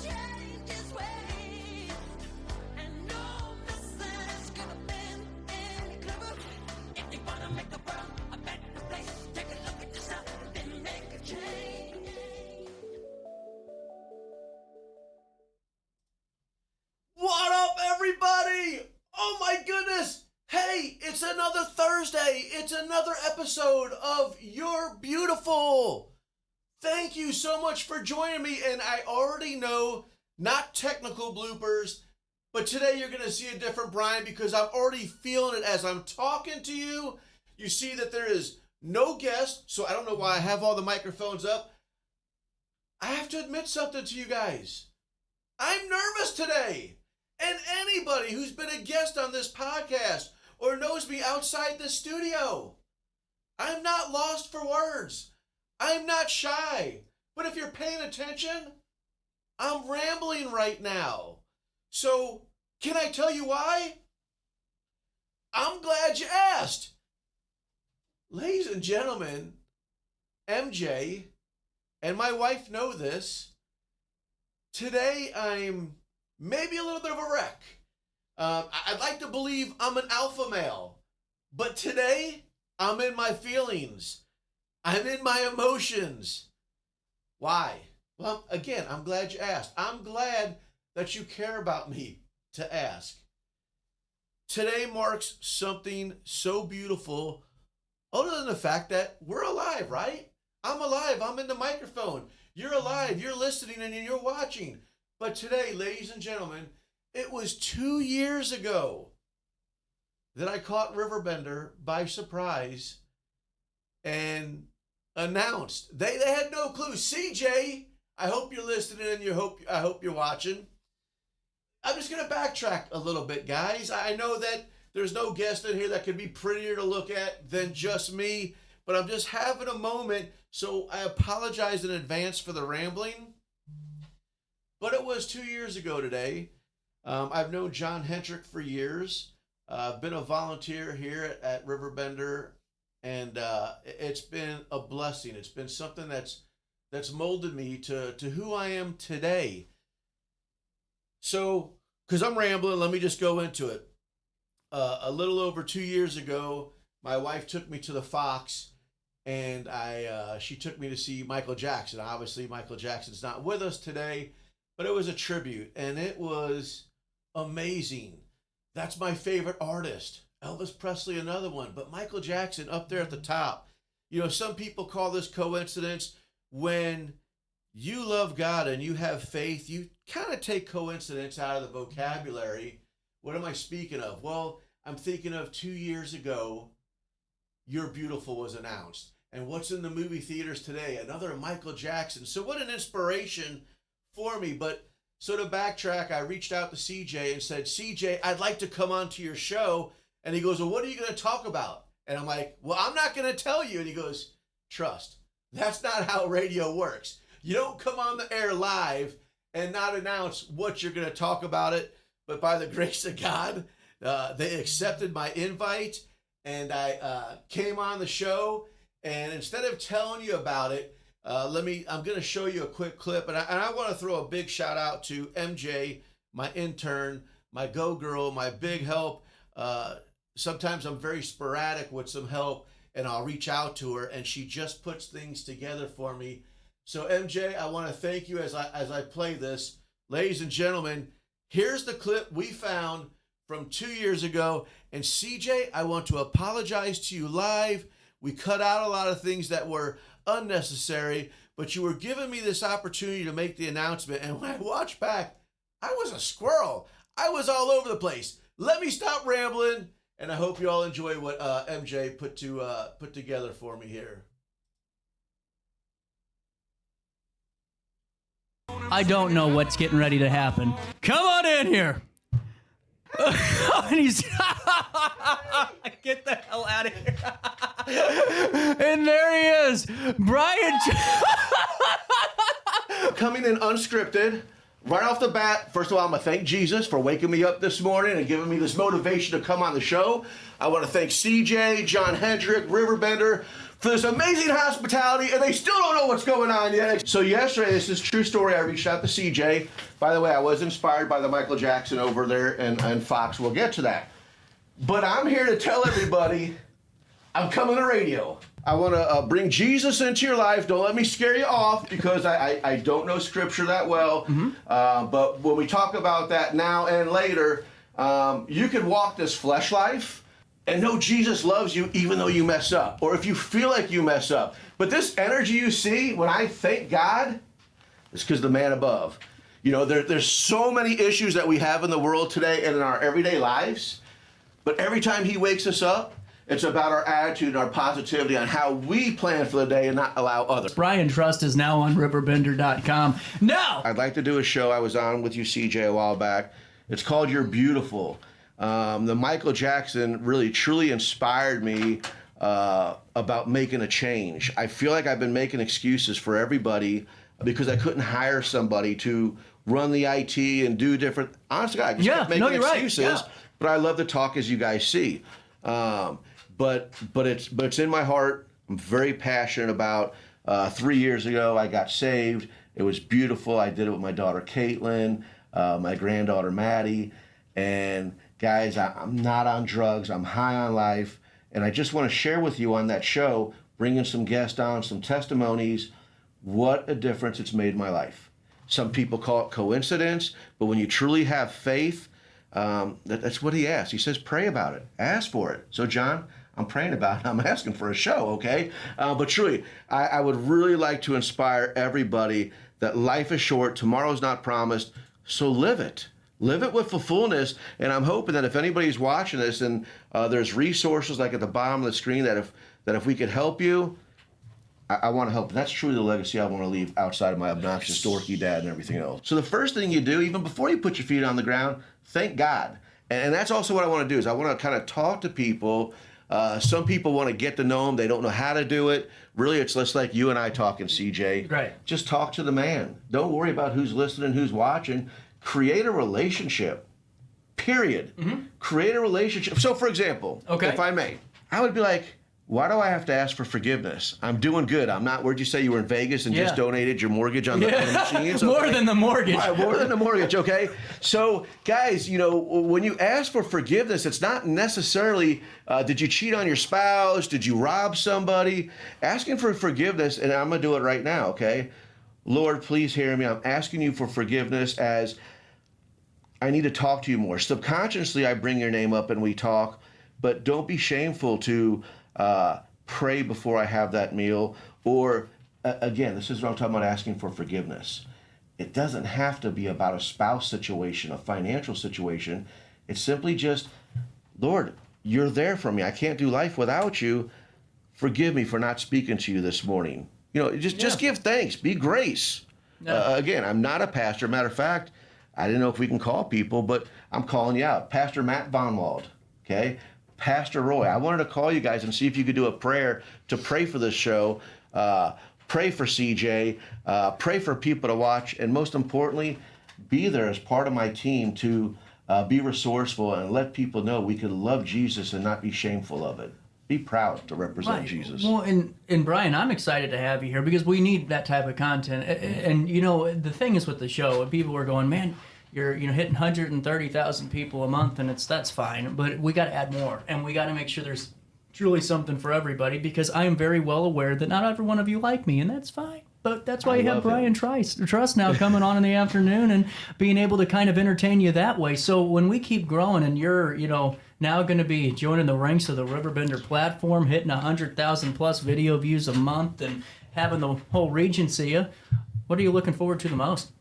change his ways. And no nothing is gonna bend any clever. If you wanna make the world a better place, take a look at yourself and then make a change. What up, everybody? Oh my goodness! Hey, it's another Thursday. It's another episode of You're Beautiful. Thank you so much for joining me. And I already know, not technical bloopers, but today you're going to see a different Brian because I'm already feeling it as I'm talking to you. You see that there is no guest, so I don't know why I have all the microphones up. I have to admit something to you guys. I'm nervous today. And anybody who's been a guest on this podcast or knows me outside the studio, I'm not lost for words. I'm not shy. But if you're paying attention, I'm rambling right now. So, can I tell you why? I'm glad you asked. Ladies and gentlemen, MJ and my wife know this. Today I'm maybe a little bit of a wreck. I'd like to believe I'm an alpha male, but today I'm in my feelings. I'm in my emotions. Why? Well, again, I'm glad you asked. I'm glad that you care about me to ask. Today marks something so beautiful, other than the fact that we're alive, right? I'm alive. I'm in the microphone. You're alive. You're listening and you're watching. But today, ladies and gentlemen, it was 2 years ago that I caught RiverBender by surprise and announced. They had no clue. CJ, I hope you're listening and I hope you're watching. I'm just going to backtrack a little bit, guys. I know that there's no guest in here that could be prettier to look at than just me, but I'm just having a moment, so I apologize in advance for the rambling. But it was 2 years ago today. I've known John Hendrick for years. I've been a volunteer here at RiverBender, and it's been a blessing. It's been something that's molded me to who I am today. So, because I'm rambling, let me just go into it. A little over 2 years ago, my wife took me to the Fox, and she took me to see Michael Jackson. Obviously, Michael Jackson's not with us today, but it was a tribute, and it was amazing. That's my favorite artist. Elvis Presley, another one, but Michael Jackson up there at the top. You know, some people call this coincidence. When you love God and you have faith, you kind of take coincidence out of the vocabulary. What am I speaking of? Well, I'm thinking of 2 years ago, You're Beautiful was announced. And what's in the movie theaters today? Another Michael Jackson. So what an inspiration for me. But so to backtrack, I reached out to CJ and said, CJ, I'd like to come on to your show. And he goes, well, what are you going to talk about? And I'm like, well, I'm not going to tell you. And he goes, trust, that's not how radio works. You don't come on the air live and not announce what you're going to talk about it. But by the grace of God, they accepted my invite, and I came on the show. And instead of telling you about it, I'm going to show you a quick clip. And I want to throw a big shout out to MJ, my intern, my go-girl, my big help. Sometimes I'm very sporadic with some help, and I'll reach out to her, and she just puts things together for me. So MJ, I want to thank you as I play this. Ladies and gentlemen, here's the clip we found from 2 years ago. And CJ, I want to apologize to you live. We cut out a lot of things that were unnecessary, but you were giving me this opportunity to make the announcement. And when I watched back, I was a squirrel. I was all over the place. Let me stop rambling, and I hope you all enjoy what MJ put together for me here. I don't know what's getting ready to happen. Come on in here. And he's get the hell out of here. And there he is, Brian. Coming in unscripted, right off the bat, first of all, I'm going to thank Jesus for waking me up this morning and giving me this motivation to come on the show. I want to thank CJ, John Hendrick, RiverBender for this amazing hospitality, and they still don't know what's going on yet. So yesterday, this is a true story, I reached out to CJ. By the way, I was inspired by the Michael Jackson over there and Fox. We'll get to that. But I'm here to tell everybody I'm coming to radio. I want to bring Jesus into your life. Don't let me scare you off because I don't know Scripture that well. But when we talk about that now and later, you can walk this flesh life and know Jesus loves you even though you mess up, or if you feel like you mess up. But this energy you see when I thank God, it's because the man above. You know, there's so many issues that we have in the world today and in our everyday lives, but every time he wakes us up, it's about our attitude and our positivity on how we plan for the day and not allow others. Brian Trust is now on RiverBender.com. Now! I'd like to do a show I was on with you, CJ, a while back. It's called You're Beautiful. The Michael Jackson really, truly inspired me about making a change. I feel like I've been making excuses for everybody because I couldn't hire somebody to run the IT and do different... Honestly, I just kept making excuses. Right. Yeah. But I love to talk, as you guys see. But it's in my heart. I'm very passionate about. 3 years ago, I got saved. It was beautiful. I did it with my daughter Caitlin, my granddaughter Maddie, and guys, I'm not on drugs. I'm high on life, and I just want to share with you on that show, bringing some guests on, some testimonies, what a difference it's made in my life. Some people call it coincidence, but when you truly have faith, that's what he asked. He says, pray about it. Ask for it. So, John, I'm praying about it. I'm asking for a show, okay? But truly, I would really like to inspire everybody that life is short, tomorrow's not promised, so live it. Live it with the fullness, and I'm hoping that if anybody's watching this and there's resources like at the bottom of the screen that if we could help you, I want to help. That's truly the legacy I want to leave outside of my obnoxious, dorky dad and everything else. So the first thing you do, even before you put your feet on the ground, thank God. And that's also what I want to do is I want to kind of talk to people. Some people want to get to know him. They don't know how to do it. Really, it's just like you and I talking, CJ. Right. Just talk to the man. Don't worry about who's listening, who's watching. Create a relationship, period. Create a relationship. So, for example, if I may, I would be like, why do I have to ask for forgiveness? I'm doing good. I'm not, where'd you say you were in Vegas and just donated your mortgage on the machines? Okay. More than the mortgage. Right, more than the mortgage, okay? So, guys, you know, when you ask for forgiveness, it's not necessarily, did you cheat on your spouse? Did you rob somebody? Asking for forgiveness, and I'm going to do it right now, okay? Lord, please hear me. I'm asking you for forgiveness as I need to talk to you more. Subconsciously, I bring your name up and we talk, but don't be shameful to pray before I have that meal. Or, again, this is what I'm talking about, asking for forgiveness. It doesn't have to be about a spouse situation, a financial situation. It's simply just, Lord, you're there for me. I can't do life without you. Forgive me for not speaking to you this morning. You know, just give thanks. Be grace. Again, I'm not a pastor. Matter of fact, I didn't know if we can call people, but I'm calling you out. Pastor Matt Vonwald, okay? Pastor Roy, I wanted to call you guys and see if you could do a prayer to pray for this show, pray for CJ, pray for people to watch, and most importantly, be there as part of my team to be resourceful and let people know we can love Jesus and not be shameful of it. Be proud to represent Jesus. Well, and Brian, I'm excited to have you here because we need that type of content. And you know, the thing is with the show, people are going, man, you're hitting 130,000 people a month, and that's fine. But we got to add more, and we got to make sure there's truly something for everybody because I am very well aware that not every one of you like me, and that's fine. But that's why you have Brian Trust now coming on in the afternoon and being able to kind of entertain you that way. So when we keep growing and you're, now going to be joining the ranks of the RiverBender platform, hitting 100,000 plus video views a month and having the whole region see you, what are you looking forward to the most?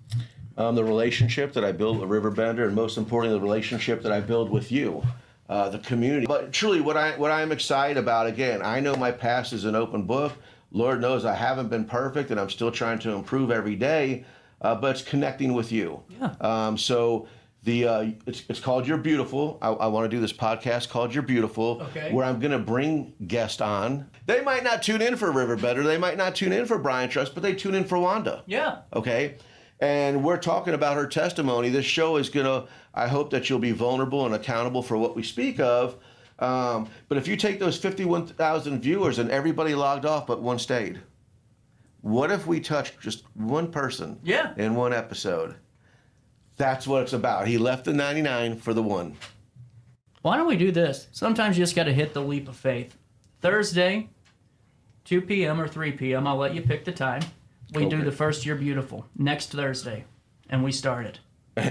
The relationship that I build with RiverBender, and most importantly, the relationship that I build with you, the community. But truly, what I'm excited about, again, I know my past is an open book. Lord knows I haven't been perfect, and I'm still trying to improve every day, but it's connecting with you. Yeah. So it's called You're Beautiful. I want to do this podcast called You're Beautiful, where I'm going to bring guests on. They might not tune in for RiverBender. They might not tune in for Brian Trust, but they tune in for Wanda. Yeah. Okay? And we're talking about her testimony. This show is I hope that you'll be vulnerable and accountable for what we speak of. But if you take those 51,000 viewers and everybody logged off but one stayed, what if we touched just one person in one episode? That's what it's about. He left the 99 for the one. Why don't we do this? Sometimes you just got to hit the leap of faith. Thursday, 2 p.m. or 3 p.m., I'll let you pick the time. We do the first You're Beautiful next Thursday, and we start it.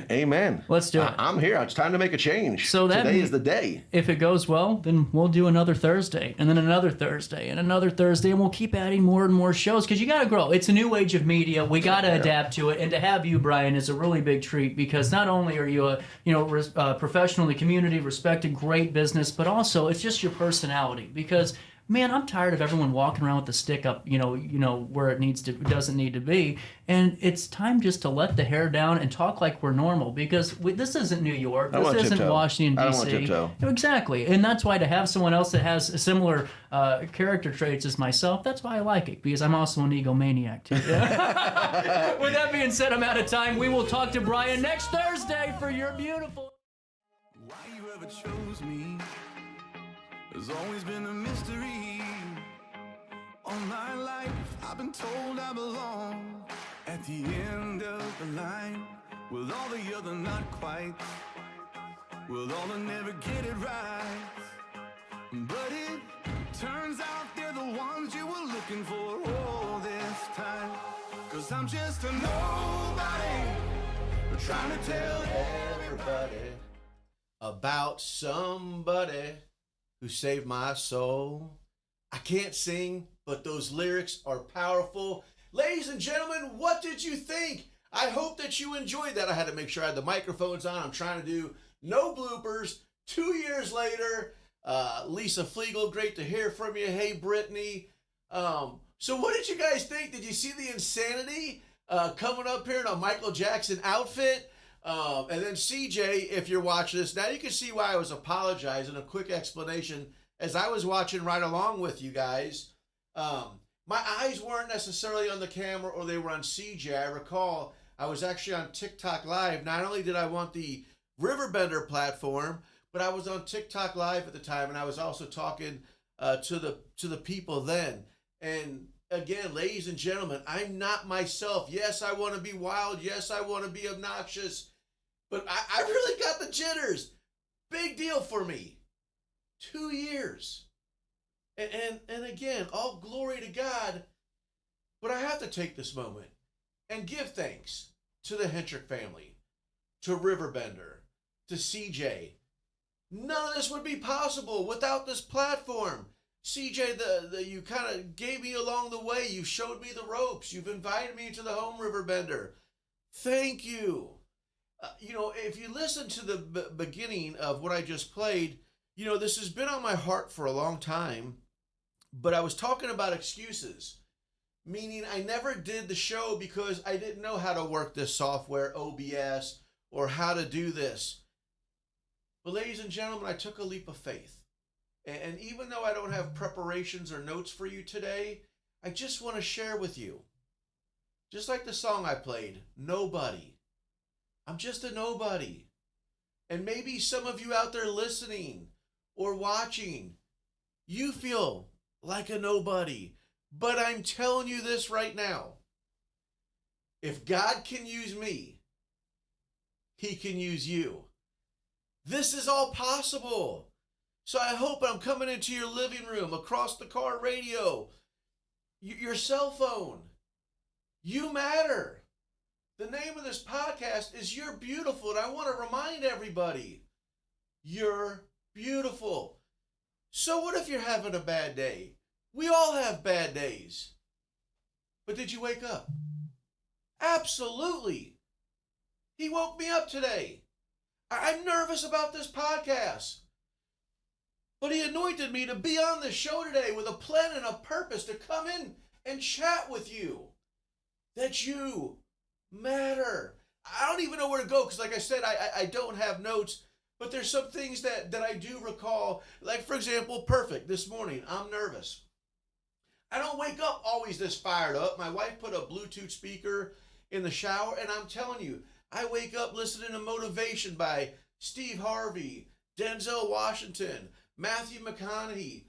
Amen. Let's do it. I'm here. It's time to make a change. So today is the day. If it goes well, then we'll do another Thursday, and then another Thursday, and another Thursday, and we'll keep adding more and more shows because you got to grow. It's a new age of media. We got to adapt to it, and to have you, Brian, is a really big treat because not only are you a professional in the community, respected, great business, but also it's just your personality because. Man, I'm tired of everyone walking around with the stick up, where it doesn't need to be. And it's time just to let the hair down and talk like we're normal because this isn't New York. This isn't Washington, D.C. I don't want tiptoe. Exactly. And that's why to have someone else that has similar character traits as myself, that's why I like it because I'm also an egomaniac too. With that being said, I'm out of time. We will talk to Brian next Thursday for You're Beautiful. Why you ever chose me has always been a mystery. All my life I've been told I belong at the end of the line with all the other not quite, with all the never get it right. But it turns out they're the ones you were looking for all this time. 'Cause I'm just a nobody trying to tell everybody about somebody who saved my soul. I can't sing, but those lyrics are powerful. Ladies and gentlemen, what did you think? I hope that you enjoyed that. I had to make sure I had the microphones on. I'm trying to do no bloopers. 2 years later, Lisa Flegel, great to hear from you. Hey, Brittany. So what did you guys think? Did you see the insanity coming up here in a Michael Jackson outfit? And then CJ, if you're watching this, now you can see why I was apologizing. A quick explanation as I was watching right along with you guys. My eyes weren't necessarily on the camera or they were on CJ. I recall I was actually on TikTok Live. Not only did I want the RiverBender platform, but I was on TikTok Live at the time, and I was also talking to the people then. And again, ladies and gentlemen, I'm not myself. Yes, I want to be wild. Yes, I want to be obnoxious. But I really got the jitters. Big deal for me. 2 years. And again, all glory to God. But I have to take this moment and give thanks to the Hendrick family, to RiverBender, to CJ. None of this would be possible without this platform. CJ, you kind of gave me along the way. You showed me the ropes. You've invited me to the home, RiverBender. Thank you. If you listen to the beginning of what I just played, this has been on my heart for a long time, but I was talking about excuses, meaning I never did the show because I didn't know how to work this software, OBS, or how to do this. But ladies and gentlemen, I took a leap of faith. And even though I don't have preparations or notes for you today, I just want to share with you, just like the song I played, Nobody. I'm just a nobody. And maybe some of you out there listening or watching, you feel like a nobody. But I'm telling you this right now. If God can use me, He can use you. This is all possible. So I hope I'm coming into your living room, across the car radio, your cell phone. You matter. The name of this podcast is You're Beautiful, and I want to remind everybody, you're beautiful. So what if you're having a bad day? We all have bad days. But did you wake up? Absolutely. He woke me up today. I'm nervous about this podcast. But He anointed me to be on the show today with a plan and a purpose to come in and chat with you. That you matter. I don't even know where to go because, like I said, I don't have notes, but there's some things that I do recall. Like, for example, perfect. This morning, I'm nervous. I don't wake up always this fired up. My wife put a Bluetooth speaker in the shower, and I'm telling you, I wake up listening to Motivation by Steve Harvey, Denzel Washington, Matthew McConaughey,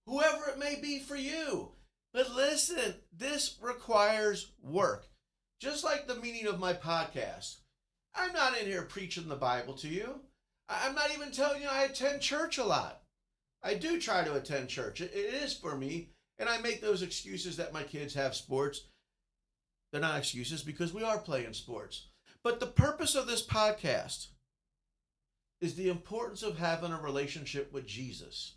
whoever it may be for you. But listen, this requires work. Just like the meaning of my podcast. I'm not in here preaching the Bible to you. I'm not even telling you I attend church a lot. I do try to attend church. It is for me. And I make those excuses that my kids have sports. They're not excuses because we are playing sports. But the purpose of this podcast is the importance of having a relationship with Jesus.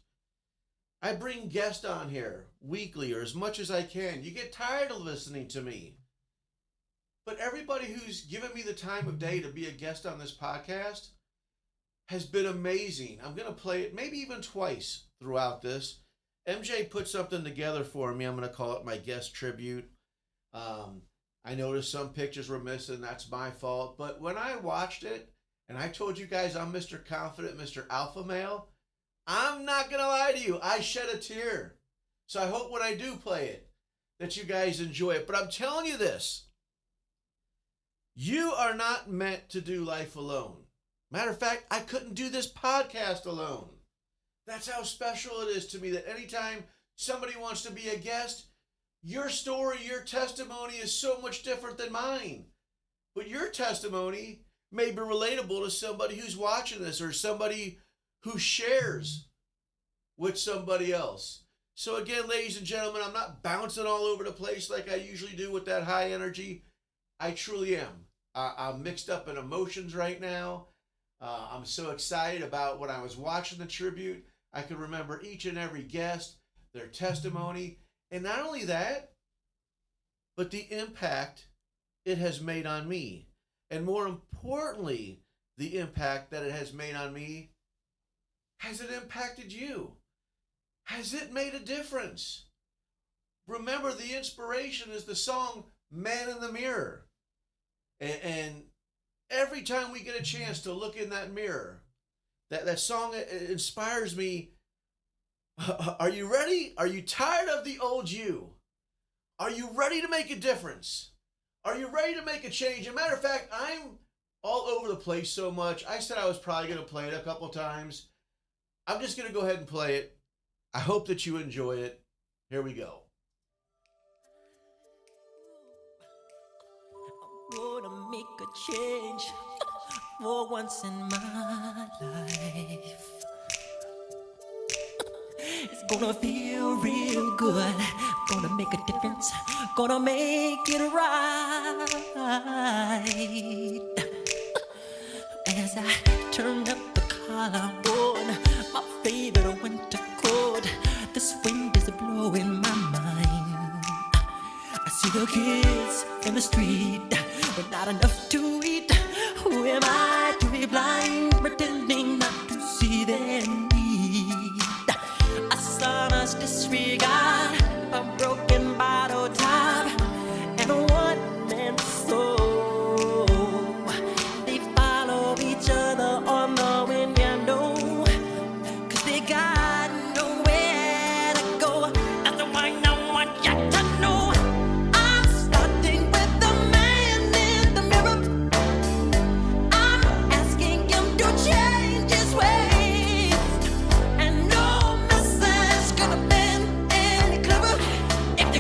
I bring guests on here weekly or as much as I can. You get tired of listening to me. But everybody who's given me the time of day to be a guest on this podcast has been amazing. I'm going to play it maybe even twice throughout this. MJ put something together for me. I'm going to call it my guest tribute. I noticed some pictures were missing. That's my fault. But when I watched it, and I told you guys I'm Mr. Confident, Mr. Alpha Male, I'm not going to lie to you. I shed a tear. So I hope when I do play it, that you guys enjoy it. But I'm telling you this. You are not meant to do life alone. Matter of fact, I couldn't do this podcast alone. That's how special it is to me that anytime somebody wants to be a guest, your story, your testimony is so much different than mine. But your testimony may be relatable to somebody who's watching this or somebody who shares with somebody else. So again, ladies and gentlemen, I'm not bouncing all over the place like I usually do with that high energy. I truly am. I'm mixed up in emotions right now. I'm so excited about when I was watching the tribute. I could remember each and every guest, their testimony, and not only that, but the impact it has made on me. And more importantly, the impact that it has made on me. Has it impacted you? Has it made a difference? Remember, the inspiration is the song Man in the Mirror. And every time we get a chance to look in that mirror, that song inspires me. Are you ready? Are you tired of the old you? Are you ready to make a difference? Are you ready to make a change? As a matter of fact, I'm all over the place so much. I said I was probably going to play it a couple times. I'm just going to go ahead and play it. I hope that you enjoy it. Here we go. I'm gonna make a change for once in my life. It's gonna feel real good. Gonna make a difference. Gonna make it right. As I turn up the collarbone, my favorite winter coat. This wind is blowing my mind. I see the kids in the street with not enough to eat. Who am I to be blind, pretending not to see their need? A son's disregard, a broken bottle top, and a one-man soul. They follow each other on the wind, you know, 'cause they got nowhere to go. That's why I want you to know. I'm starting with the man in the mirror. I'm asking him to change his ways, and no message could have been any clearer. If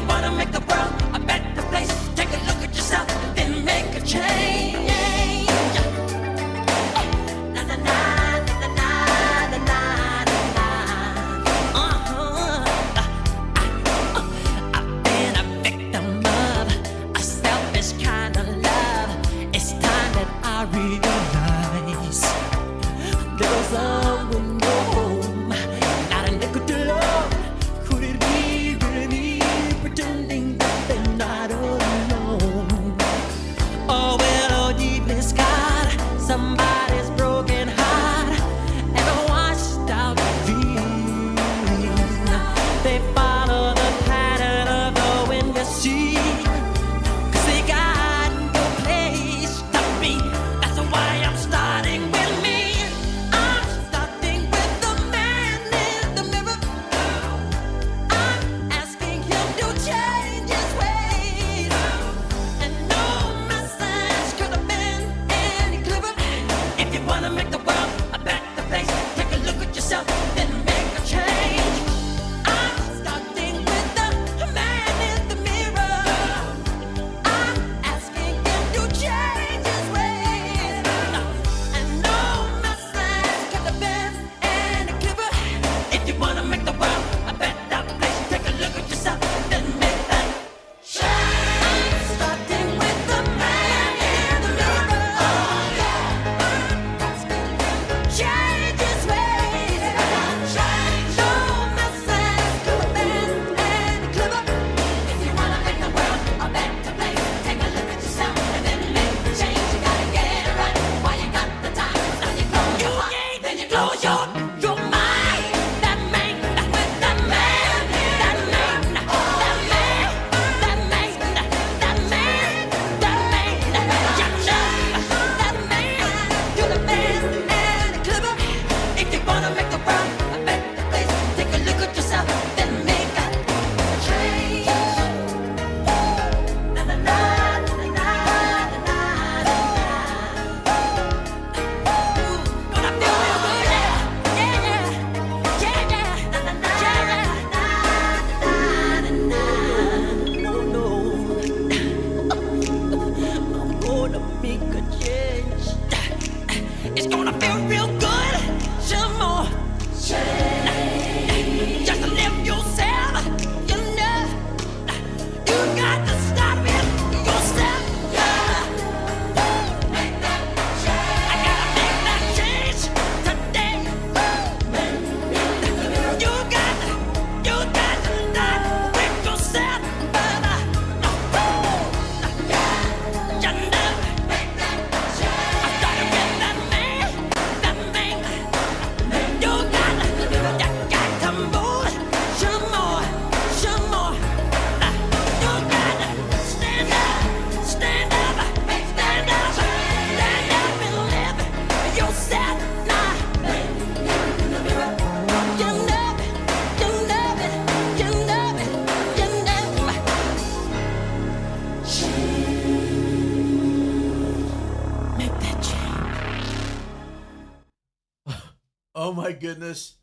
Oh my goodness.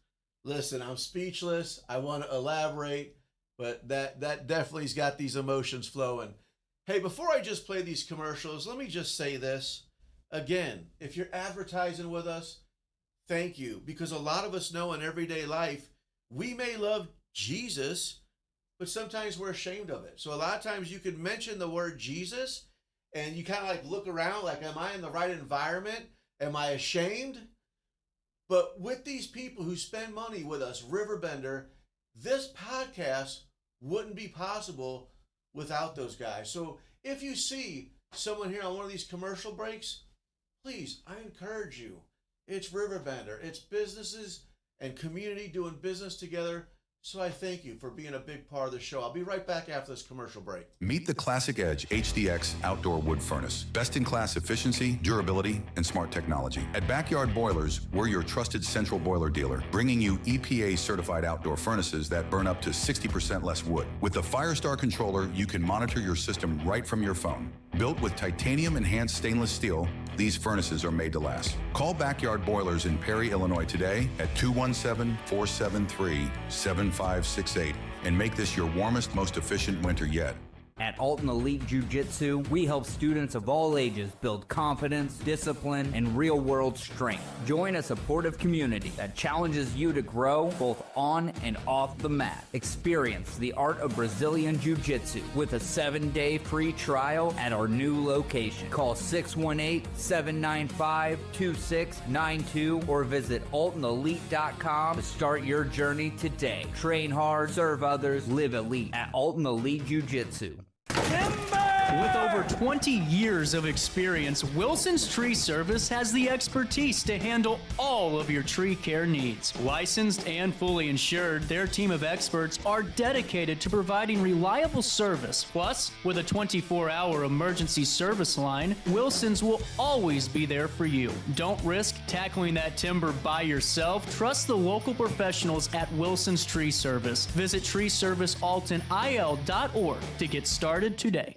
Listen, I'm speechless. I want to elaborate, but that definitely's got these emotions flowing. Hey, before I just play these commercials, let me just say this. Again, if you're advertising with us, thank you. Because a lot of us know in everyday life, we may love Jesus, but sometimes we're ashamed of it. So a lot of times you can mention the word Jesus and you kind of like look around like, am I in the right environment? Am I ashamed? But with these people who spend money with us, RiverBender, this podcast wouldn't be possible without those guys. So if you see someone here on one of these commercial breaks, please, I encourage you. It's RiverBender. It's businesses and community doing business together. So I thank you for being a big part of the show. I'll be right back after this commercial break. Meet the Classic Edge HDX outdoor wood furnace. Best-in-class efficiency, durability, and smart technology. At Backyard Boilers, we're your trusted central boiler dealer, bringing you EPA-certified outdoor furnaces that burn up to 60% less wood. With the Firestar controller, you can monitor your system right from your phone. Built with titanium-enhanced stainless steel, these furnaces are made to last. Call Backyard Boilers in Perry, Illinois today at 217-473-7568 and make this your warmest, most efficient winter yet. At Alton Elite Jiu-Jitsu, we help students of all ages build confidence, discipline, and real-world strength. Join a supportive community that challenges you to grow both on and off the mat. Experience the art of Brazilian Jiu-Jitsu with a 7-day free trial at our new location. Call 618-795-2692 or visit AltonElite.com to start your journey today. Train hard, serve others, live elite at Alton Elite Jiu-Jitsu. With over 20 years of experience, Wilson's Tree Service has the expertise to handle all of your tree care needs. Licensed and fully insured, their team of experts are dedicated to providing reliable service. Plus, with a 24-hour emergency service line, Wilson's will always be there for you. Don't risk tackling that timber by yourself. Trust the local professionals at Wilson's Tree Service. Visit treeservicealtonil.org to get started today.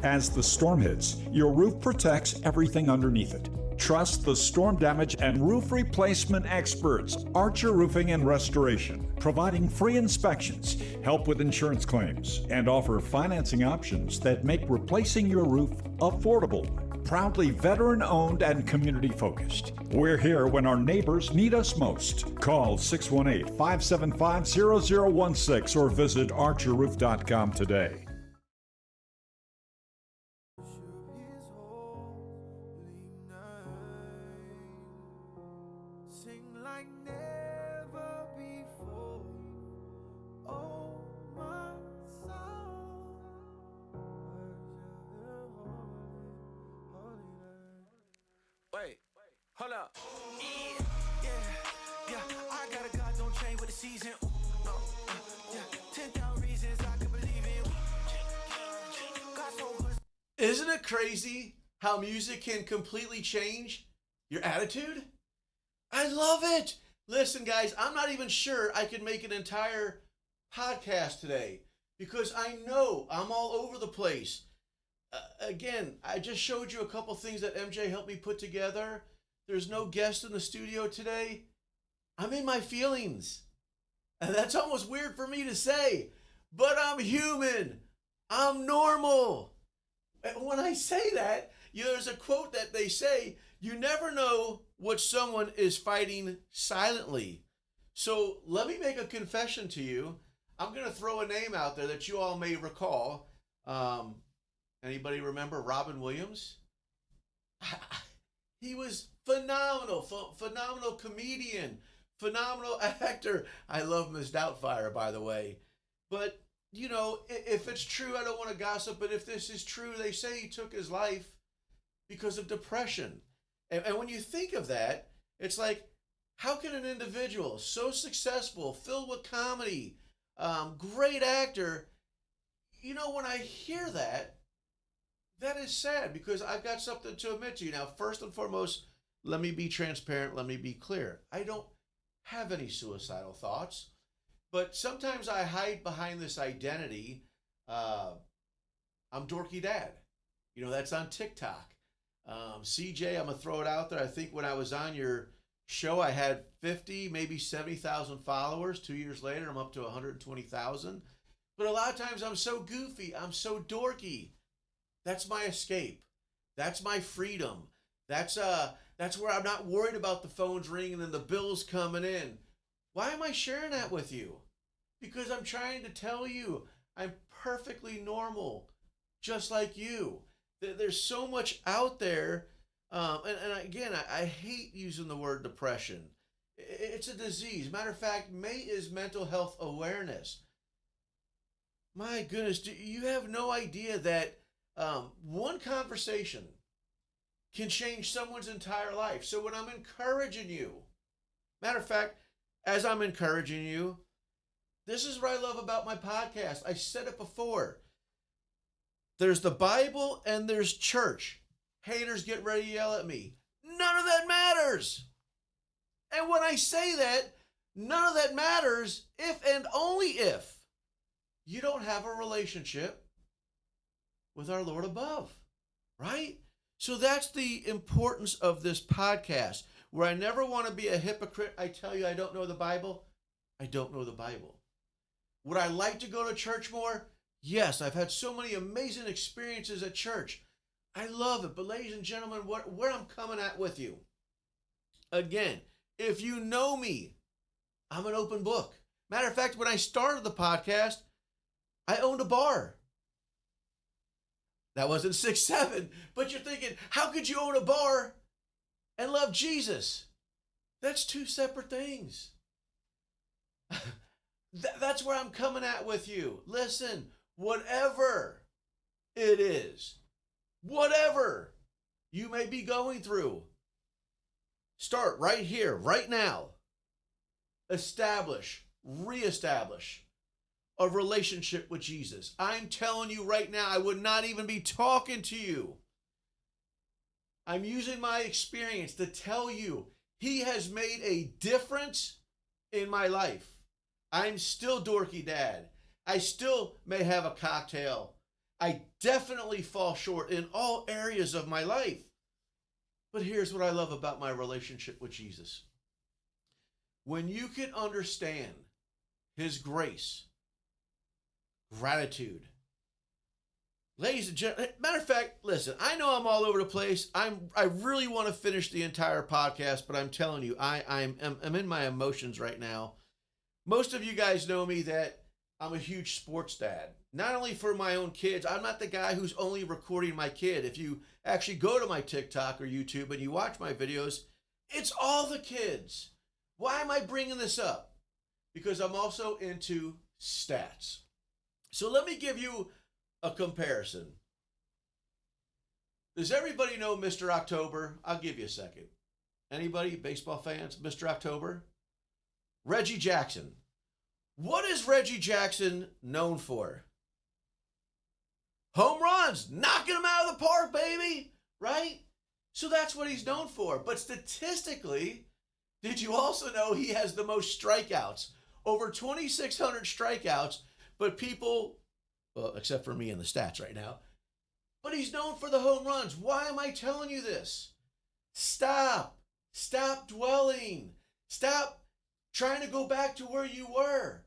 As the storm hits, your roof protects everything underneath it. Trust the storm damage and roof replacement experts, Archer Roofing and Restoration, providing free inspections, help with insurance claims, and offer financing options that make replacing your roof affordable. Proudly veteran-owned and community-focused. We're here when our neighbors need us most. Call 618-575-0016 or visit archerroof.com today. Wait, hold up. Yeah, I got a God don't change with the season. No, yeah, 10,000 reasons I could believe in. God so good. Isn't it crazy how music can completely change your attitude? I love it. Listen, guys, I'm not even sure I can make an entire podcast today because I know I'm all over the place. Again, I just showed you a couple things that MJ helped me put together. There's no guest in the studio today. I'm in my feelings. And that's almost weird for me to say, but I'm human. I'm normal. And when I say that, there's a quote that they say, you never know what someone is fighting silently. So let me make a confession to you. I'm going to throw a name out there that you all may recall. Anybody remember Robin Williams? He was phenomenal, phenomenal comedian, phenomenal actor. I love Miss Doubtfire, by the way. But, you know, if it's true, I don't want to gossip, but if this is true, they say he took his life because of depression. And when you think of that, it's like, how can an individual so successful, filled with comedy, great actor, you know, when I hear that, that is sad because I've got something to admit to you. Now, first and foremost, let me be transparent. Let me be clear. I don't have any suicidal thoughts, but sometimes I hide behind this identity. I'm Dorky Dad. You know, that's on TikTok. CJ, I'm going to throw it out there. I think when I was on your show, I had 50, maybe 70,000 followers. 2 years later, I'm up to 120,000. But a lot of times I'm so goofy. I'm so dorky. That's my escape. That's my freedom. That's where I'm not worried about the phones ringing and the bills coming in. Why am I sharing that with you? Because I'm trying to tell you I'm perfectly normal, just like you. There's so much out there. And again, I hate using the word depression. It's a disease. Matter of fact, May is Mental Health Awareness. My goodness, you have no idea that one conversation can change someone's entire life. So when I'm encouraging you, matter of fact, as I'm encouraging you, this is what I love about my podcast. I said it before. There's the Bible and there's church. Haters get ready to yell at me. None of that matters. And when I say that, none of that matters if and only if you don't have a relationship with our Lord above, right? So that's the importance of this podcast, where I never want to be a hypocrite. I tell you I don't know the Bible. I don't know the Bible. Would I like to go to church more? Yes, I've had so many amazing experiences at church. I love it. But ladies and gentlemen, where I'm coming at with you, again, if you know me, I'm an open book. Matter of fact, when I started the podcast, I owned a bar. That wasn't 6'7", but you're thinking, how could you own a bar and love Jesus? That's two separate things. That's where I'm coming at with you. Listen, whatever it is, whatever you may be going through, start right here, right now. Reestablish a relationship with Jesus. I'm telling you right now, I would not even be talking to you. I'm using my experience to tell you he has made a difference in my life. I'm still dorky dad. I still may have a cocktail. I definitely fall short in all areas of my life. But here's what I love about my relationship with Jesus. When you can understand his grace, gratitude. Ladies and gentlemen, matter of fact, listen, I know I'm all over the place. I really want to finish the entire podcast, but I'm telling you, I'm in my emotions right now. Most of you guys know me that I'm a huge sports dad. Not only for my own kids, I'm not the guy who's only recording my kid. If you actually go to my TikTok or YouTube and you watch my videos, it's all the kids. Why am I bringing this up? Because I'm also into stats. So let me give you a comparison. Does everybody know Mr. October? I'll give you a second. Anybody, baseball fans, Mr. October? Reggie Jackson. What is Reggie Jackson known for? Home runs, knocking them out of the park, baby, right? So that's what he's known for. But statistically, did you also know he has the most strikeouts? Over 2,600 strikeouts, but people, well, except for me in the stats right now, but he's known for the home runs. Why am I telling you this? Stop dwelling. Stop trying to go back to where you were.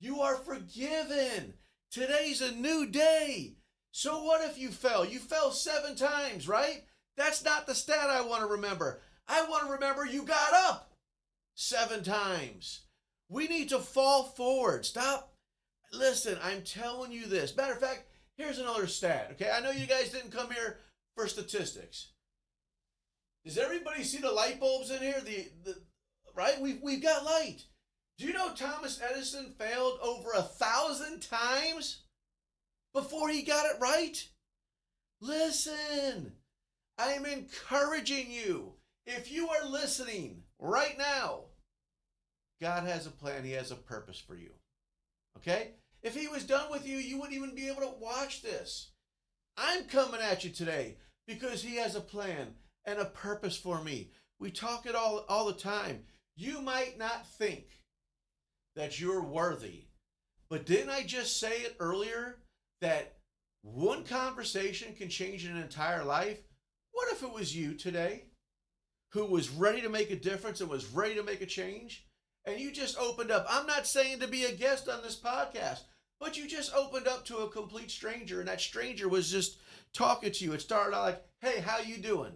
You are forgiven. Today's a new day. So what if you fell? You fell 7 times, right? That's not the stat I want to remember. I want to remember you got up 7 times. We need to fall forward. Stop. Listen, I'm telling you this. Matter of fact, here's another stat, okay? I know you guys didn't come here for statistics. Does everybody see the light bulbs in here? Right? We've got light. Do you know Thomas Edison failed over 1,000 times before he got it right? Listen, I'm encouraging you. If you are listening right now, God has a plan. He has a purpose for you. Okay? If he was done with you, you wouldn't even be able to watch this. I'm coming at you today because he has a plan and a purpose for me. We talk it all the time. You might not think that you're worthy, but didn't I just say it earlier that one conversation can change an entire life? What if it was you today? who was ready to make a difference and was ready to make a change. And you just opened up. I'm not saying to be a guest on this podcast, but you just opened up to a complete stranger, and that stranger was just talking to you. It started out like, hey, how you doing?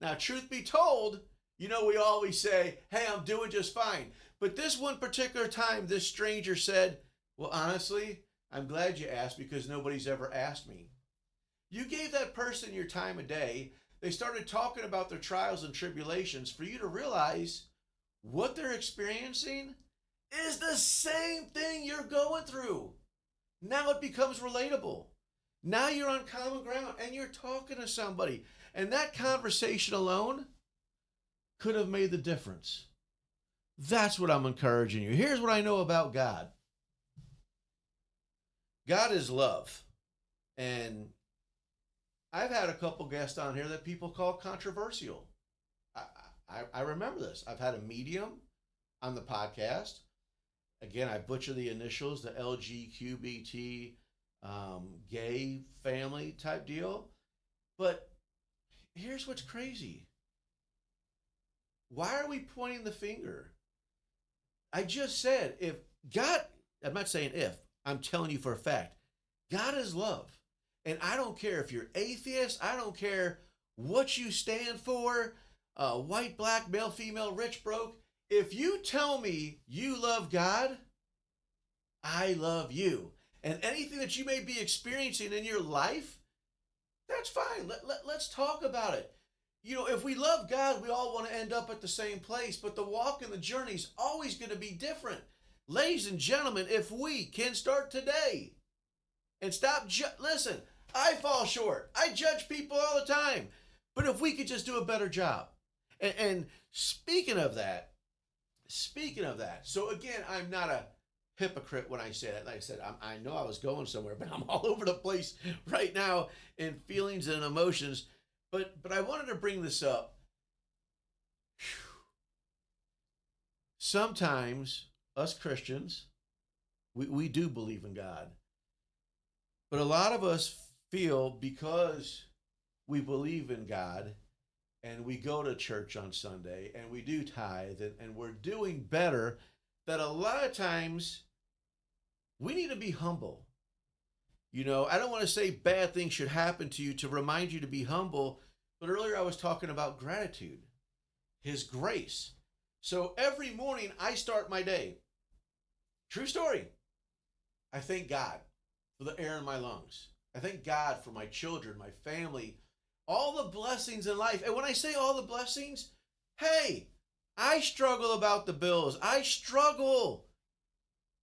Now, truth be told, you know, we always say, hey, I'm doing just fine. But this one particular time, this stranger said, well, honestly, I'm glad you asked because nobody's ever asked me. You gave that person your time of day. They started talking about their trials and tribulations for you to realize what they're experiencing is the same thing you're going through. Now it becomes relatable. Now you're on common ground and you're talking to somebody. And that conversation alone could have made the difference. That's what I'm encouraging you. Here's what I know about God. God is love. And I've had a couple guests on here that people call controversial. I remember this. I've had a medium on the podcast. Again, I butcher the initials, the LGQBT, gay family type deal. But here's what's crazy. Why are we pointing the finger? I just said, if God, I'm not saying if, I'm telling you for a fact, God is love. And I don't care if you're atheist, I don't care what you stand for, white, black, male, female, rich, broke. If you tell me you love God, I love you. And anything that you may be experiencing in your life, that's fine. Let's talk about it. You know, if we love God, we all want to end up at the same place, but the walk and the journey is always going to be different. Ladies and gentlemen, if we can start today and stop, listen, I fall short. I judge people all the time. But if we could just do a better job. And speaking of that, so again, I'm not a hypocrite when I say that. Like I said, I know I was going somewhere, but I'm all over the place right now in feelings and emotions. But I wanted to bring this up. Sometimes us Christians, we do believe in God. But a lot of us feel because we believe in God and we go to church on Sunday and we do tithe and we're doing better, that a lot of times we need to be humble. You know, I don't want to say bad things should happen to you to remind you to be humble, but earlier I was talking about gratitude, His grace. So every morning I start my day. True story. I thank God for the air in my lungs. I thank God for my children, my family, all the blessings in life. And when I say all the blessings, hey, I struggle about the bills. I struggle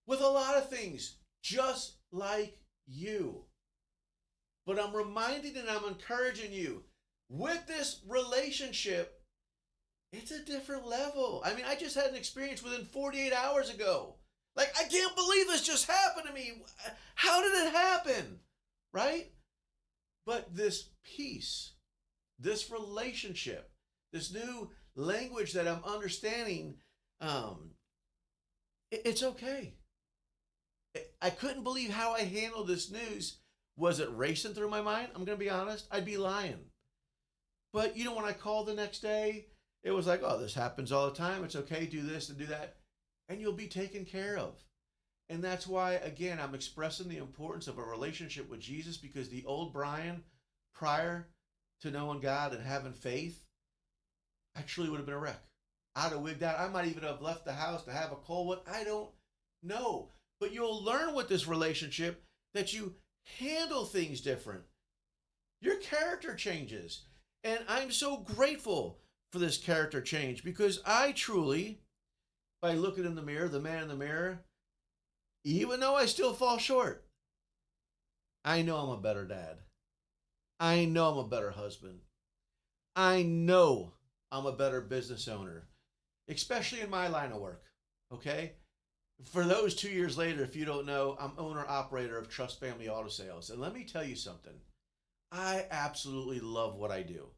with a lot of things, just like you. But I'm reminding and I'm encouraging you, with this relationship, it's a different level. I mean, I just had an experience within 48 hours ago. Like, I can't believe this just happened to me. How did it happen? Right? But this peace, this relationship, this new language that I'm understanding, it's okay. I couldn't believe how I handled this news. Was it racing through my mind? I'm going to be honest. I'd be lying. But, you know, when I called the next day, it was like, oh, this happens all the time. It's okay. Do this and do that. And you'll be taken care of. And that's why, again, I'm expressing the importance of a relationship with Jesus, because the old Brian, prior to knowing God and having faith, I truly would have been a wreck. I'd have wigged out. I might even have left the house to have a cold one. I don't know. But you'll learn with this relationship that you handle things different. Your character changes. And I'm so grateful for this character change, because I truly, by looking in the mirror, the man in the mirror, even though I still fall short, I know I'm a better dad. I know I'm a better husband. I know I'm a better business owner, especially in my line of work, okay? For those 2 years later, if you don't know, I'm owner-operator of Trust Family Auto Sales. And let me tell you something. I absolutely love what I do.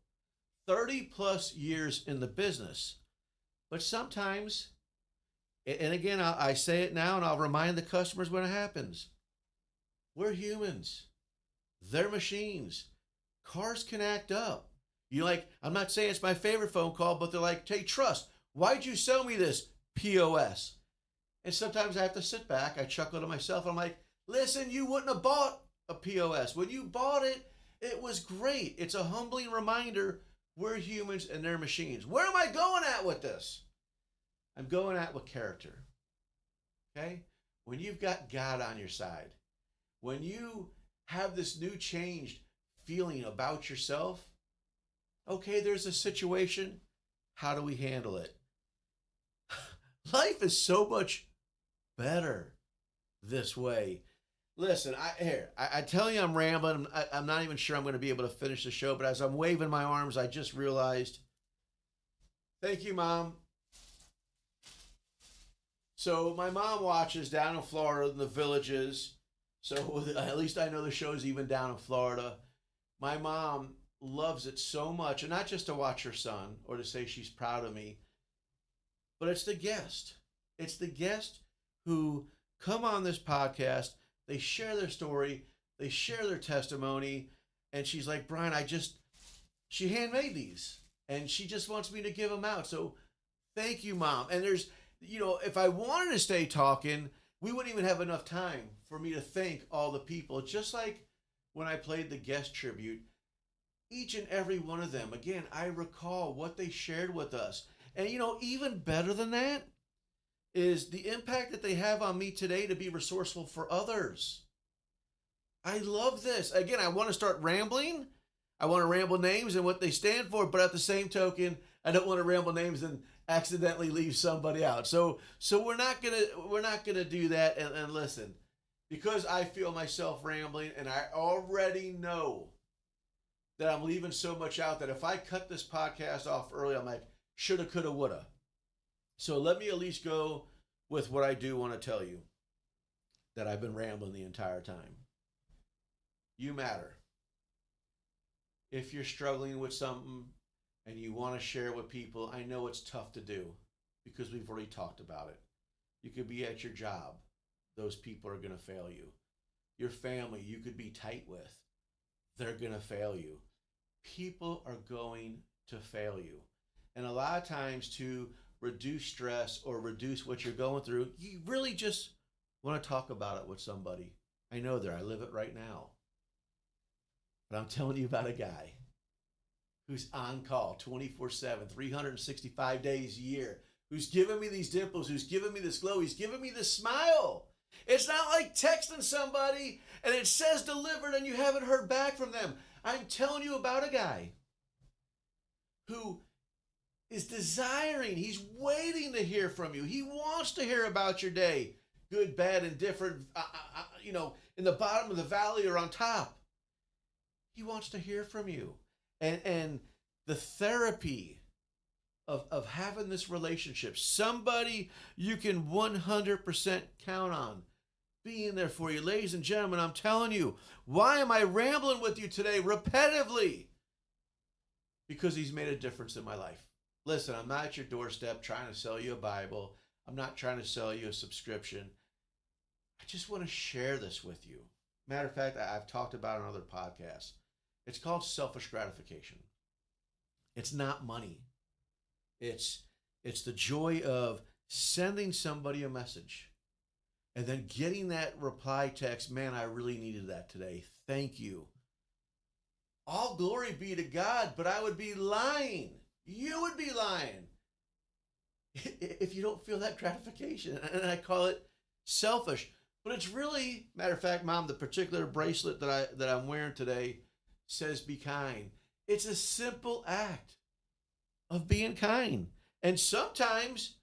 30 plus years in the business. But sometimes, and again, I say it now and I'll remind the customers when it happens. We're humans. They're machines. Cars can act up. You like, I'm not saying it's my favorite phone call, but they're like, hey, trust, why'd you sell me this POS? And sometimes I have to sit back, I chuckle to myself, I'm like, listen, you wouldn't have bought a POS. When you bought it, it was great. It's a humbling reminder we're humans and they're machines. Where am I going at with this? I'm going at with character. Okay? When you've got God on your side, when you have this new changed feeling about yourself, okay, there's a situation. How do we handle it? Life is so much better this way. Listen, I tell you I'm rambling. I'm not even sure I'm going to be able to finish the show, but as I'm waving my arms, I just realized, thank you, Mom. So my mom watches down in Florida in the Villages. So at least I know the show's even down in Florida. My mom loves it so much, and not just to watch her son or to say she's proud of me, but it's the guest. It's the guest who come on this podcast. They share their story. They share their testimony. And she's like, Brian, she handmade these. And she just wants me to give them out. So thank you, Mom. And there's, if I wanted to stay talking, we wouldn't even have enough time for me to thank all the people. Just like when I played the guest tribute, each and every one of them, again, I recall what they shared with us. And, even better than that is the impact that they have on me today to be resourceful for others. I love this. Again, I want to start rambling. I want to ramble names and what they stand for, but at the same token, I don't want to ramble names and accidentally leave somebody out. So we're not gonna do that. And listen, because I feel myself rambling, and I already know that I'm leaving so much out that if I cut this podcast off early, I'm like, shoulda, coulda, woulda. So let me at least go with what I do want to tell you, that I've been rambling the entire time. You matter. If you're struggling with something and you want to share it with people, I know it's tough to do because we've already talked about it. You could be at your job. Those people are going to fail you. Your family, you could be tight with. They're going to fail you. People are going to fail you. And a lot of times, to reduce stress or reduce what you're going through, you really just want to talk about it with somebody. I know I live it right now. But I'm telling you about a guy who's on call 24/7, 365 days a year, who's giving me these dimples, who's giving me this glow, he's giving me this smile. It's not like texting somebody and it says delivered and you haven't heard back from them. I'm telling you about a guy who is desiring, he's waiting to hear from you. He wants to hear about your day, good, bad, indifferent, in the bottom of the valley or on top. He wants to hear from you. And the therapy of having this relationship, somebody you can 100% count on being there for you. Ladies and gentlemen, I'm telling you, why am I rambling with you today repetitively? Because he's made a difference in my life. Listen, I'm not at your doorstep trying to sell you a Bible. I'm not trying to sell you a subscription. I just want to share this with you. Matter of fact, I've talked about it on other podcasts. It's called selfish gratification. It's not money. It's the joy of sending somebody a message and then getting that reply text, man, I really needed that today. Thank you. All glory be to God, but I would be lying. You would be lying if you don't feel that gratification. And I call it selfish. But it's really, matter of fact, Mom, the particular bracelet that I'm wearing today says be kind. It's a simple act of being kind. And sometimes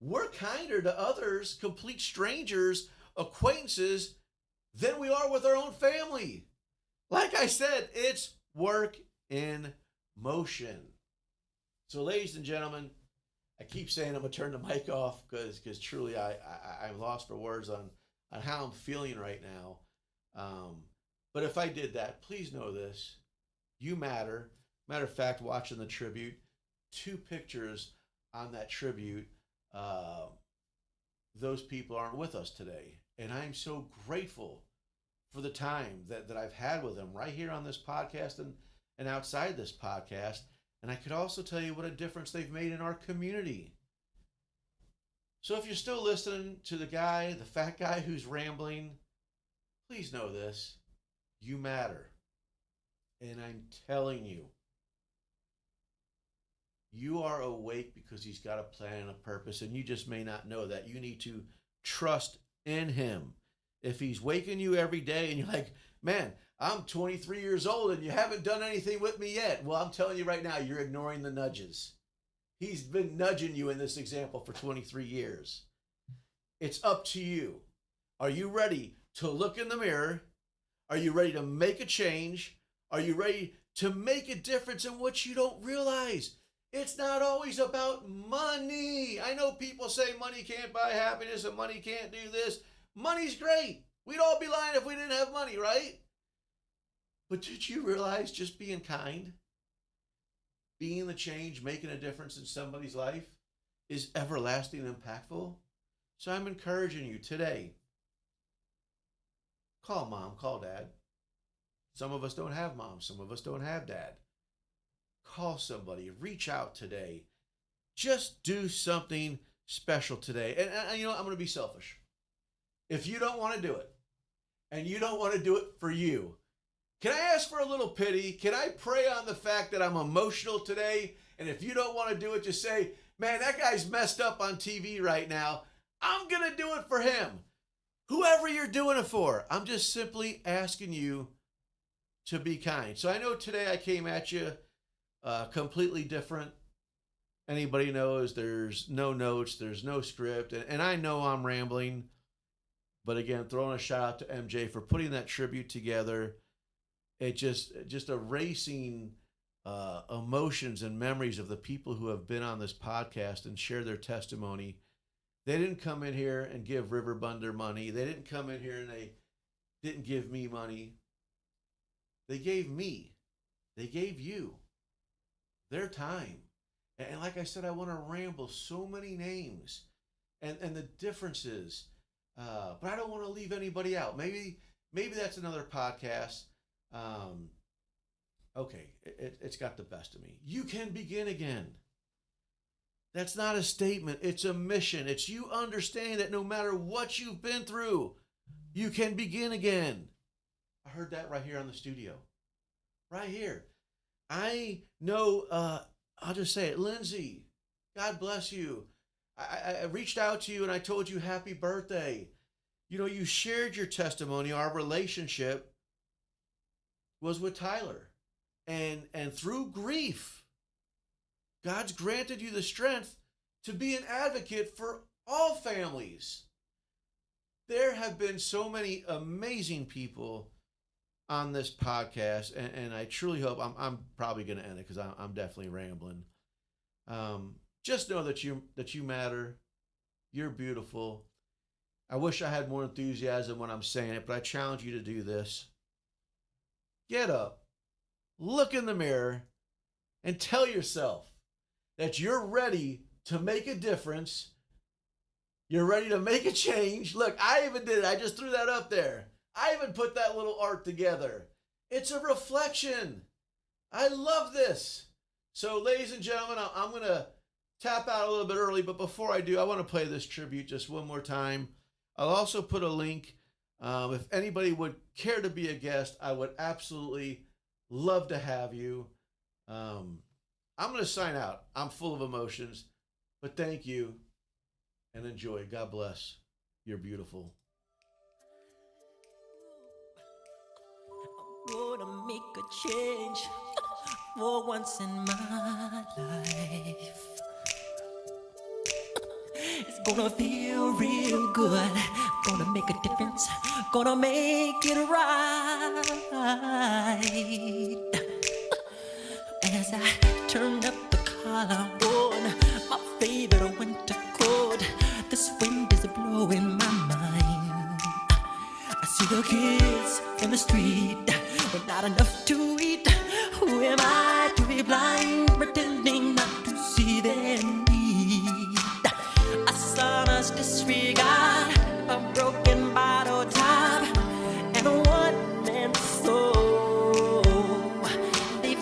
we're kinder to others, complete strangers, acquaintances, than we are with our own family. Like I said, it's work in motion. So ladies and gentlemen, I keep saying I'm going to turn the mic off because truly I'm lost for words on how I'm feeling right now. But if I did that, please know this. You matter. Matter of fact, watching the tribute, 2 pictures on that tribute, those people aren't with us today. And I'm so grateful for the time that I've had with them right here on this podcast and outside this podcast. And I could also tell you what a difference they've made in our community. So if you're still listening to the fat guy who's rambling, please know this. You matter. And I'm telling you, you are awake because he's got a plan and a purpose, and you just may not know that. You need to trust in him. If he's waking you every day and you're like, man, I'm 23 years old and you haven't done anything with me yet. Well, I'm telling you right now, you're ignoring the nudges. He's been nudging you in this example for 23 years. It's up to you. Are you ready to look in the mirror? Are you ready to make a change? Are you ready to make a difference in what you don't realize? It's not always about money. I know people say money can't buy happiness and money can't do this. Money's great. We'd all be lying if we didn't have money, right? But did you realize just being kind, being the change, making a difference in somebody's life is everlasting and impactful? So I'm encouraging you today. Call mom, call dad. Some of us don't have mom. Some of us don't have dad. Call somebody. Reach out today. Just do something special today. And you know, I'm going to be selfish. If you don't want to do it, and you don't want to do it for you, can I ask for a little pity? Can I pray on the fact that I'm emotional today? And if you don't want to do it, just say, man, that guy's messed up on TV right now. I'm going to do it for him. Whoever you're doing it for, I'm just simply asking you to be kind. So I know today I came at you completely different. Anybody knows there's no notes, there's no script, and I know I'm rambling. But again, throwing a shout out to MJ for putting that tribute together. It just erasing emotions and memories of the people who have been on this podcast and share their testimony. They didn't come in here and give RiverBender money. They didn't come in here and they didn't give me money. They gave me. They gave you their time. And like I said, I want to ramble so many names and the differences. But I don't want to leave anybody out. Maybe that's another podcast. Okay, it's got the best of me. You can begin again. That's not a statement. It's a mission. It's you understanding that no matter what you've been through, you can begin again. I heard that right here on the studio. Right here. I know, I'll just say it. Lindsay, God bless you. I reached out to you and I told you happy birthday. You know, you shared your testimony. Our relationship was with Tyler. And through grief, God's granted you the strength to be an advocate for all families. There have been so many amazing people on this podcast, and I truly hope, I'm probably going to end it because I'm definitely rambling. Just know that you matter. You're beautiful. I wish I had more enthusiasm when I'm saying it, but I challenge you to do this. Get up, look in the mirror, and tell yourself that you're ready to make a difference. You're ready to make a change. Look, I even did it. I just threw that up there. I even put that little art together. It's a reflection. I love this. So, ladies and gentlemen, I'm going to tap out a little bit early, but before I do, I want to play this tribute just one more time. I'll also put a link. If anybody would care to be a guest, I would absolutely love to have you. I'm going to sign out. I'm full of emotions, but thank you and enjoy. God bless. You're beautiful. I'm gonna make a change for once in my life. It's gonna feel real good. Gonna make a difference. Gonna make it right. As I turn up the collar on my favorite winter coat, this wind is blowing my mind. I see the kids in the street with not enough to eat. Who am I to be blind, pretending not to see their need? A son's disregard, a broken bottle top, and a one-man soul. They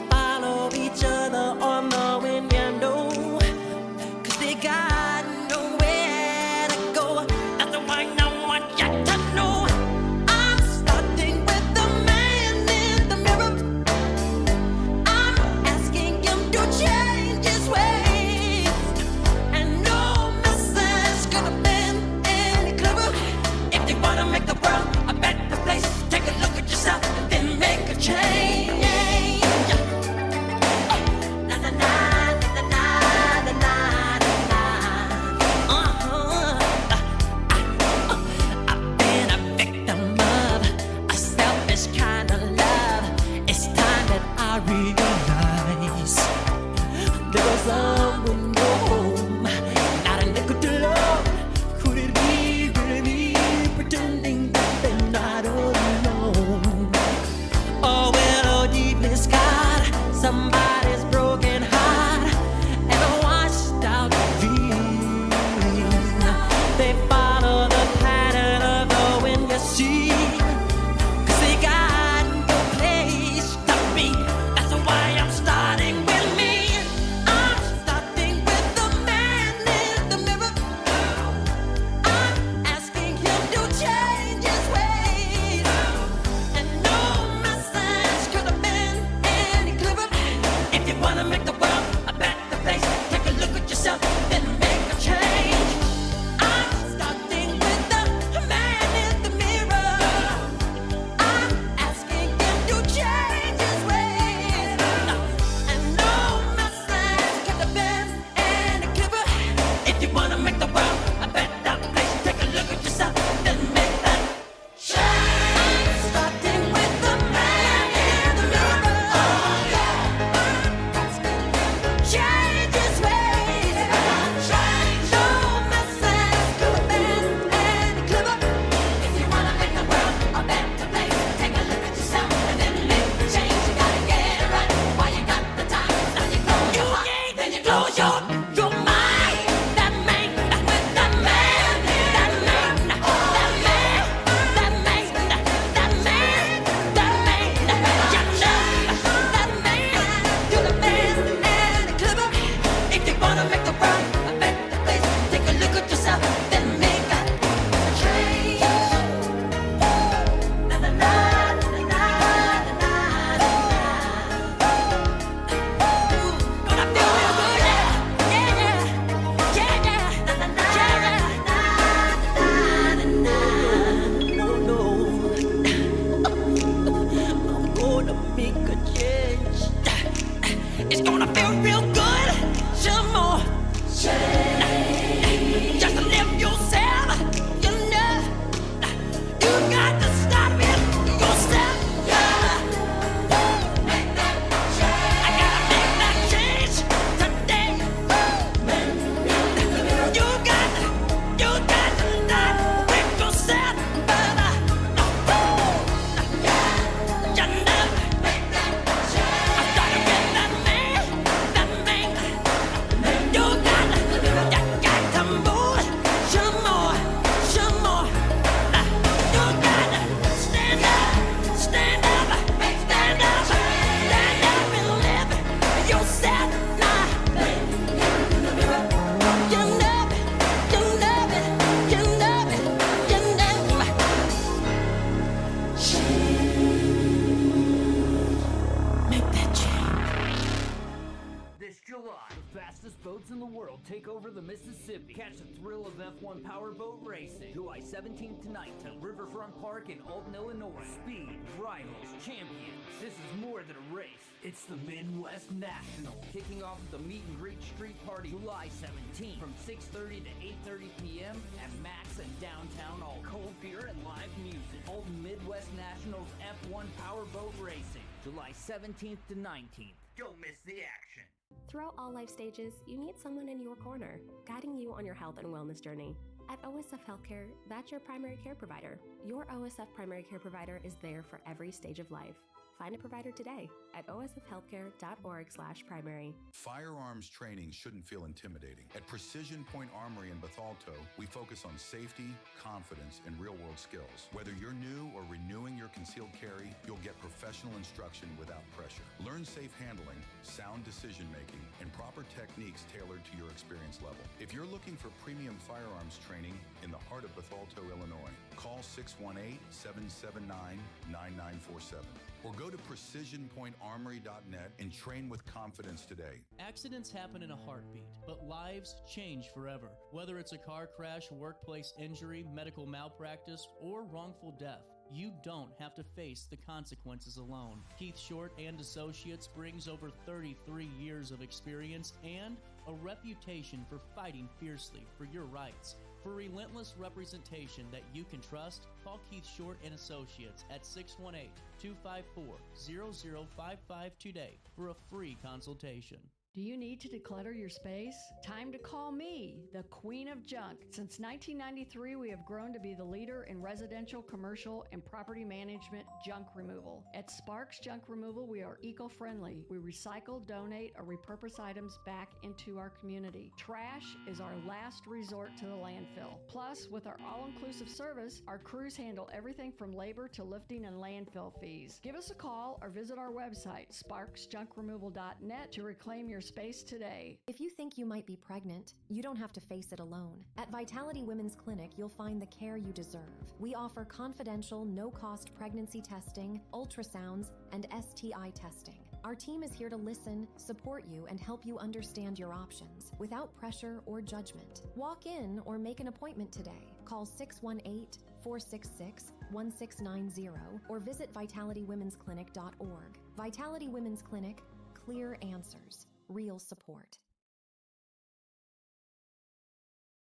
the world take over the Mississippi. Catch the thrill of F1 powerboat racing, July 17th to 19th at Riverfront Park in Alton, Illinois. Speed, rivals, champions. This is more than a race. It's the Midwest National. Kicking off with the Meet and Greet Street Party July 17th from 6:30 to 8:30 p.m. at Max in downtown Alton. Cold beer and live music. Alton Midwest Nationals F1 powerboat racing, July 17th to 19th. Don't miss the action. Throughout all life stages, you need someone in your corner, guiding you on your health and wellness journey. At OSF Healthcare, that's your primary care provider. Your OSF primary care provider is there for every stage of life. Find a provider today at osfhealthcare.org/primary. Firearms training shouldn't feel intimidating. At Precision Point Armory in Bethalto, we focus on safety, confidence, and real-world skills. Whether you're new or renewing your concealed carry, you'll get professional instruction without pressure. Learn safe handling, sound decision-making, and proper techniques tailored to your experience level. If you're looking for premium firearms training in the heart of Bethalto, Illinois, call 618-779-9947 or go to precisionpointarmory.net and train with confidence today. Accidents happen in a heartbeat, but lives change forever. Whether it's a car crash, workplace injury, medical malpractice, or wrongful death, you don't have to face the consequences alone. Keith Short and Associates brings over 33 years of experience and a reputation for fighting fiercely for your rights. For relentless representation that you can trust, call Keith Short and Associates at 618-254-0055 today for a free consultation. Do you need to declutter your space? Time to call me, the Queen of Junk. Since 1993, we have grown to be the leader in residential, commercial, and property management junk removal. At Sparks Junk Removal, we are eco-friendly. We recycle, donate, or repurpose items back into our community. Trash is our last resort to the landfill. Plus, with our all-inclusive service, our crews handle everything from labor to lifting and landfill fees. Give us a call or visit our website, sparksjunkremoval.net, to reclaim your space today. If you think you might be pregnant, you don't have to face it alone. At Vitality Women's Clinic, you'll find the care you deserve. We offer confidential, no-cost pregnancy testing, ultrasounds, and STI testing. Our team is here to listen, support you, and help you understand your options without pressure or judgment. Walk in or make an appointment today. Call 618-466-1690 or visit vitalitywomensclinic.org. Vitality Women's Clinic, clear answers. Real support.